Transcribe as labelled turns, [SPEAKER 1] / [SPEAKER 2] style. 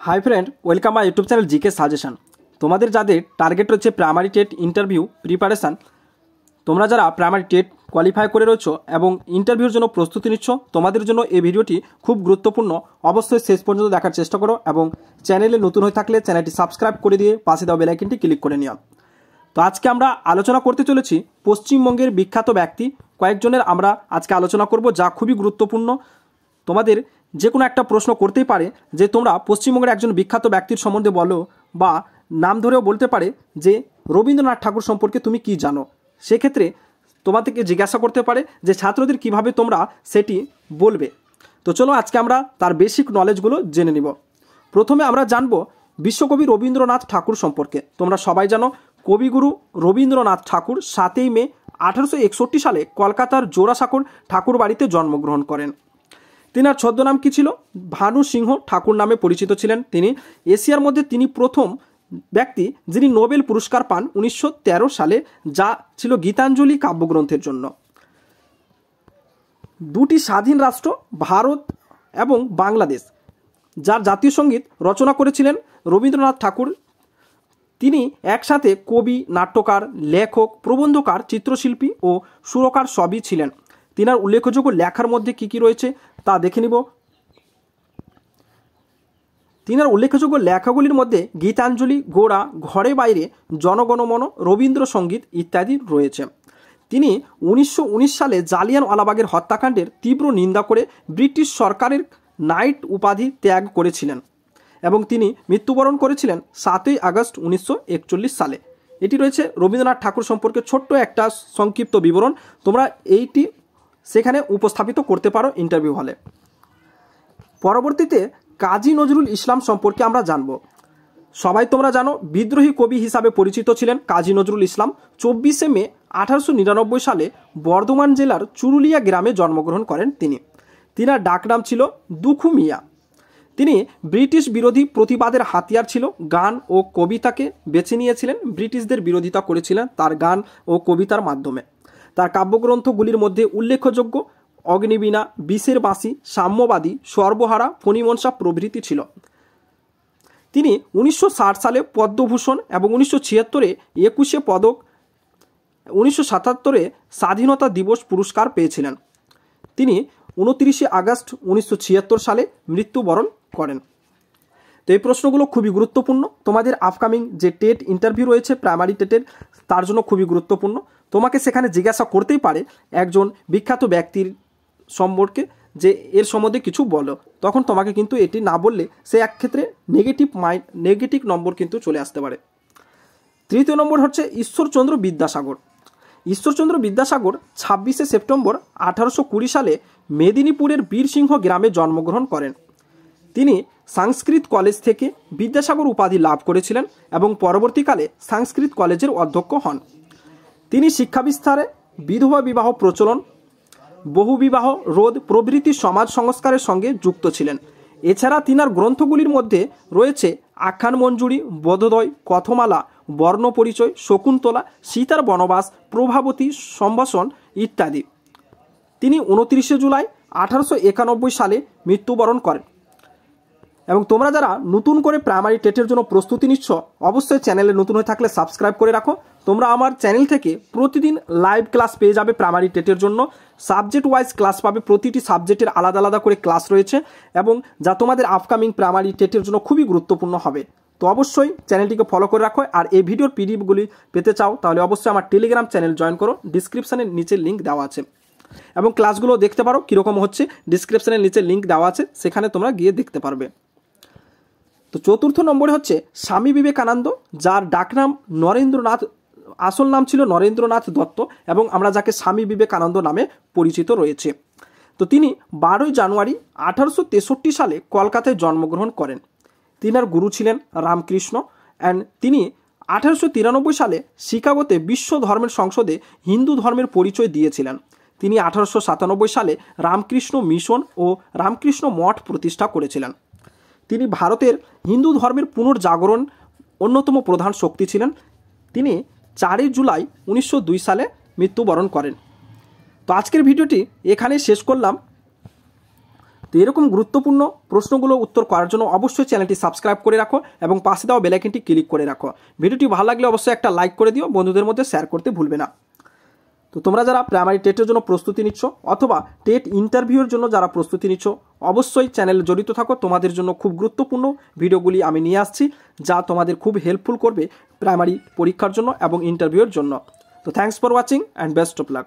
[SPEAKER 1] High friend welcome my YouTube channel GK suggestion. तुम्हारे जाদের target রয়েছে primary TET interview preparation, তোমরা যারা primary TET qualify করে রয়েছো এবং ইন্টারভিউর জন্য প্রস্তুতি নিচ্ছ, তোমাদের জন্য এই ভিডিওটি খুব গুরুত্বপূর্ণ। অবশ্যই শেষ পর্যন্ত দেখার চেষ্টা করো এবং চ্যানেলে নতুন হয়ে থাকলে চ্যানেলটি সাবস্ক্রাইব করে দিয়ে পাশে দেওয়া বেল আইকনটি ক্লিক করে নিও। তো আজকে আমরা আলোচনা করতে চলেছি পশ্চিমবঙ্গের বিখ্যাত ব্যক্তি কয়েকজনের আমরা আজকে আলোচনা করব, যা খুবই গুরুত্বপূর্ণ। তোমাদের যে কোনো একটা প্রশ্ন করতেই পারে যে তোমরা পশ্চিমবঙ্গের একজন বিখ্যাত ব্যক্তির সম্বন্ধে বলো, বা নাম ধরেও বলতে পারে যে রবীন্দ্রনাথ ঠাকুর সম্পর্কে তুমি কি জানো। সেক্ষেত্রে তোমাদেরকে জিজ্ঞাসা করতে পারে যে ছাত্রদের কিভাবে তোমরা সেটি বলবে। তো চলো আজকে আমরা তার বেসিক নলেজগুলো জেনে নিব। প্রথমে আমরা জানবো বিশ্বকবি রবীন্দ্রনাথ ঠাকুর সম্পর্কে। তোমরা সবাই জানো কবিগুরু রবীন্দ্রনাথ ঠাকুর 7 মে 1861 সালে কলকাতার জোড়াসাঁকোর ঠাকুর বাড়িতে জন্মগ্রহণ করেন। তিনার ছদ্মনাম কি ছিল? ভানু সিংহ ঠাকুর নামে পরিচিত ছিলেন তিনি। এশিয়ার মধ্যে তিনি প্রথম ব্যক্তি যিনি নোবেল পুরস্কার পান 1913 সালে, যা ছিল গীতাঞ্জলি কাব্যগ্রন্থের জন্য। দুটি স্বাধীন রাষ্ট্র ভারত এবং বাংলাদেশ, যার জাতীয় সঙ্গীত রচনা করেছিলেন রবীন্দ্রনাথ ঠাকুর। তিনি একসাথে কবি, নাট্যকার, লেখক, প্রবন্ধকার, চিত্রশিল্পী ও সুরকার সবই ছিলেন। তিনার উল্লেখযোগ্য লেখার মধ্যে কি কি রয়েছে তা দেখে নিব। তিনার উল্লেখযোগ্য লেখাগুলির মধ্যে গীতাঞ্জলি, গোড়া, ঘরে বাইরে, জনগণমন, রবীন্দ্রসঙ্গীত ইত্যাদি রয়েছে। তিনি 1919 সালে জালিয়ানওয়ালাবাগের হত্যাকাণ্ডের তীব্র নিন্দা করে ব্রিটিশ সরকারের নাইট উপাধি ত্যাগ করেছিলেন এবং তিনি মৃত্যুবরণ করেছিলেন 7 আগস্ট 1941 সালে। এটি রয়েছে রবীন্দ্রনাথ ঠাকুর সম্পর্কে ছোট্ট একটা সংক্ষিপ্ত বিবরণ। তোমরা এইটি সেখানে উপস্থাপিত করতে পারো ইন্টারভিউ হলে। পরবর্তীতে কাজী নজরুল ইসলাম সম্পর্কে আমরা জানব। সবাই তোমরা জানো বিদ্রোহী কবি হিসাবে পরিচিত ছিলেন কাজী নজরুল ইসলাম। 24 মে 1899 সালে বর্ধমান জেলার চুরুলিয়া গ্রামে জন্মগ্রহণ করেন তিনি। তিনার ডাকনাম ছিল দুখু মিয়া। তিনি ব্রিটিশ বিরোধী প্রতিবাদের হাতিয়ার ছিল গান ও কবিতাকে বেছে নিয়েছিলেন। ব্রিটিশদের বিরোধিতা করেছিলেন তার গান ও কবিতার মাধ্যমে। তার কাব্যগ্রন্থগুলির মধ্যে উল্লেখযোগ্য অগ্নিবীণা, বিষের বাঁশি, সাম্যবাদী, সর্বহারা, ফণিমনসা প্রভৃতি ছিল। তিনি 1960 সালে পদ্মভূষণ এবং 1976-এ 21 পদক, 1977-এ স্বাধীনতা দিবস পুরস্কার পেয়েছিলেন। তিনি 29 আগস্ট 1976 সালে মৃত্যুবরণ করেন। তো এই প্রশ্নগুলো খুবই গুরুত্বপূর্ণ। তোমাদের আপকামিং যে টেট ইন্টারভিউ রয়েছে প্রাইমারি টেটের, তার জন্য খুবই গুরুত্বপূর্ণ। তোমাকে সেখানে জিজ্ঞাসা করতেই পারে একজন বিখ্যাত ব্যক্তির সম্পর্কে যে এর সম্বন্ধে কিছু বলো, তখন তোমাকে কিন্তু এটি না বললে সে এক ক্ষেত্রে নেগেটিভ নম্বর কিন্তু চলে আসতে পারে। তৃতীয় নম্বর হচ্ছে ঈশ্বরচন্দ্র বিদ্যাসাগর। ঈশ্বরচন্দ্র বিদ্যাসাগর 26 সেপ্টেম্বর 1820 সালে মেদিনীপুরের বীরসিংহ গ্রামে জন্মগ্রহণ করেন। তিনি সংস্কৃত কলেজ থেকে বিদ্যাসাগর উপাধি লাভ করেছিলেন এবং পরবর্তীকালে সংস্কৃত কলেজের অধ্যক্ষ হন। তিনি শিক্ষা বিস্তারে, বিধবা বিবাহ প্রচলন, বহুবিবাহ রোধ প্রভৃতি সমাজ সংস্কারের সঙ্গে যুক্ত ছিলেন। এছাড়া তিনার গ্রন্থগুলির মধ্যে রয়েছে আখ্যান মঞ্জুরি, বোধোদয়, কথমালা, বর্ণপরিচয়, শকুন্তলা, সীতার বনবাস, প্রভাবতী, সম্ভাষণ ইত্যাদি। তিনি 29 জুলাই 1891 সালে মৃত্যুবরণ করেন। এবং তোমরা যারা নতুন করে প্রাইমারি টেটের জন্য প্রস্তুতি নিচ্ছ, অবশ্যই চ্যানেলে নতুন হয়ে থাকলে সাবস্ক্রাইব করে রাখো। তোমরা আমার চ্যানেল থেকে প্রতিদিন লাইভ ক্লাস পেয়ে যাবে প্রাইমারি টেটের জন্য। সাবজেক্ট ওয়াইজ ক্লাস পাবে, প্রতিটি সাবজেক্টের আলাদা আলাদা করে ক্লাস রয়েছে এবং যা তোমাদের আপকামিং প্রাইমারি টেটের জন্য খুবই গুরুত্বপূর্ণ হবে। তো অবশ্যই চ্যানেলটিকে ফলো করে রাখো। আর এই ভিডিওর পিডিএফগুলি পেতে চাও তাহলে অবশ্যই আমার টেলিগ্রাম চ্যানেল জয়েন করো, ডিসক্রিপশানের নিচে লিঙ্ক দেওয়া আছে এবং ক্লাসগুলো দেখতে পারো কীরকম হচ্ছে। ডিসক্রিপশানের নিচে লিঙ্ক দেওয়া আছে, সেখানে তোমরা গিয়ে দেখতে পারবে। তো চতুর্থ নম্বরে হচ্ছে স্বামী বিবেকানন্দ, যার ডাকনাম নরেন্দ্রনাথ, আসল নাম ছিল নরেন্দ্রনাথ দত্ত এবং আমরা যাকে স্বামী বিবেকানন্দ নামে পরিচিত রয়েছে। তো তিনি 12 জানুয়ারি 1863 সালে কলকাতায় জন্মগ্রহণ করেন। তিনার গুরু ছিলেন রামকৃষ্ণ অ্যান্ড তিনি 1893 সালে শিকাগোতে বিশ্ব ধর্মের সংসদে হিন্দু ধর্মের পরিচয় দিয়েছিলেন। তিনি 1897 সালে রামকৃষ্ণ মিশন ও রামকৃষ্ণ মঠ প্রতিষ্ঠা করেছিলেন। তিনি ভারতের হিন্দু ধর্মের পুনর্জাগরণ অন্যতম প্রধান শক্তি ছিলেন। তিনি 4 জুলাই 1902 সালে মৃত্যুবরণ করেন। তো আজকের ভিডিওটি এখানেই শেষ করলাম। তো এরকম গুরুত্বপূর্ণ প্রশ্নগুলো উত্তর করার জন্য অবশ্যই চ্যানেলটি সাবস্ক্রাইব করে রাখো এবং পাশে দেওয়া বেল আইকনটি ক্লিক করে রাখো। ভিডিওটি ভালো লাগলে অবশ্যই একটা লাইক করে দিও, বন্ধুদের মধ্যে শেয়ার করতে ভুলবে না। তো তোমরা যারা প্রাইমারি টেটের জন্য প্রস্তুতি নিচ্ছ অথবা টেট ইন্টারভিউর জন্য যারা প্রস্তুতি নিচ্ছ, অবশ্যই চ্যানেলে জড়িত থাকো। তোমাদের জন্য খুব গুরুত্বপূর্ণ ভিডিওগুলি আমি নিয়ে আসছি, যা তোমাদের খুব হেল্পফুল করবে প্রাইমারি পরীক্ষার জন্য এবং ইন্টারভিউর জন্য। তো thanks for watching and best of luck.